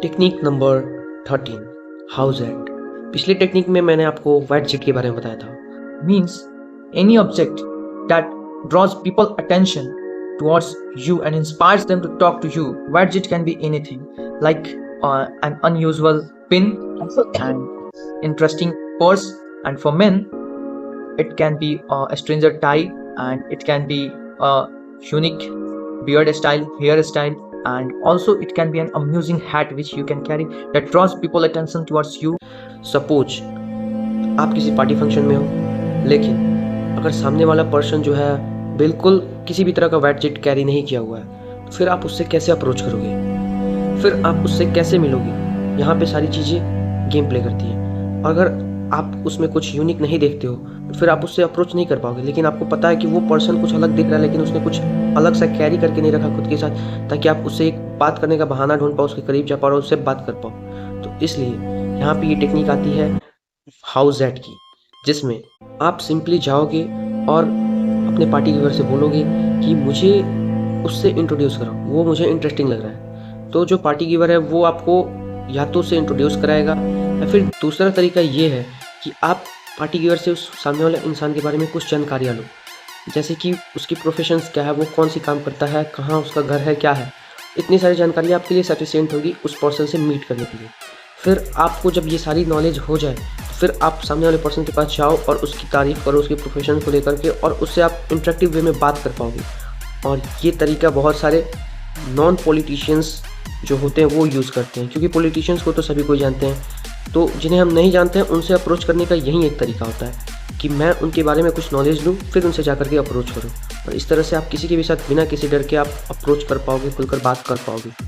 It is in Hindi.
Technique number 13 how that. पिछली टेक्निक में मैंने आपको वाइट जेट के बारे में बताया था। Means any object that draws people attention towards you and inspires them to talk to you. Widget can be anything like an unusual pin, an interesting purse, and for men it can be a stranger tie, and it can be a unique beard style, hairstyle, and also it can be an amusing hat which you can carry that draws people attention towards you. Suppose आप किसी पार्टी फंक्शन में हो, लेकिन अगर सामने वाला पर्सन जो है बिल्कुल किसी भी तरह का वाइट जेट कैरी नहीं किया हुआ है, तो फिर आप उससे कैसे अप्रोच करोगे, फिर आप उससे कैसे मिलोगे। यहाँ पे सारी चीज़ें गेम प्ले करती हैं। और अगर आप उसमें कुछ यूनिक नहीं देखते हो तो फिर आप उससे अप्रोच नहीं कर पाओगे। लेकिन आपको पता है कि वो पर्सन कुछ अलग दिख रहा है, लेकिन उसने कुछ अलग सा कैरी करके नहीं रखा खुद के साथ, ताकि आप उससे एक बात करने का बहाना ढूंढ पाओ, उसके करीब जा पाओ और उससे बात कर पाओ। तो इसलिए यहाँ पे ये टेक्निक आती है हाउ दैट की, जिसमें आप सिंपली जाओगे और अपने पार्टी गिवर से बोलोगे कि मुझे उससे इंट्रोड्यूस करो, वो मुझे इंटरेस्टिंग लग रहा है। तो जो पार्टी गिवर है वो आपको या तो उससे इंट्रोड्यूस कराएगा, या फिर दूसरा तरीका ये है कि आप पार्टी गिवर से उस सामने वाले इंसान के बारे में कुछ जानकारियाँ लो, जैसे कि उसकी प्रोफेशंस क्या है, वो कौन सी काम करता है, कहाँ उसका घर है, क्या है। इतनी सारी जानकारी आपके लिए सफिशिएंट होगी उस पर्सन से मीट करने के लिए। फिर आपको जब ये सारी नॉलेज हो जाए तो फिर आप सामने वाले पर्सन के पास जाओ और उसकी तारीफ़ करो, उसके प्रोफेशन को लेकर के, और उससे आप इंटरेक्टिव वे में बात कर पाओगे। और ये तरीका बहुत सारे नॉन पॉलिटिशियंस जो होते हैं वो यूज़ करते हैं, क्योंकि पॉलिटिशियंस को तो सभी कोई जानते हैं, तो जिन्हें हम नहीं जानते हैं उनसे अप्रोच करने का यही एक तरीका होता है कि मैं उनके बारे में कुछ नॉलेज लूँ, फिर उनसे जाकर के अप्रोच करूँ। और इस तरह से आप किसी के भी साथ बिना किसी डर के आप अप्रोच कर पाओगे, खुलकर बात कर पाओगे।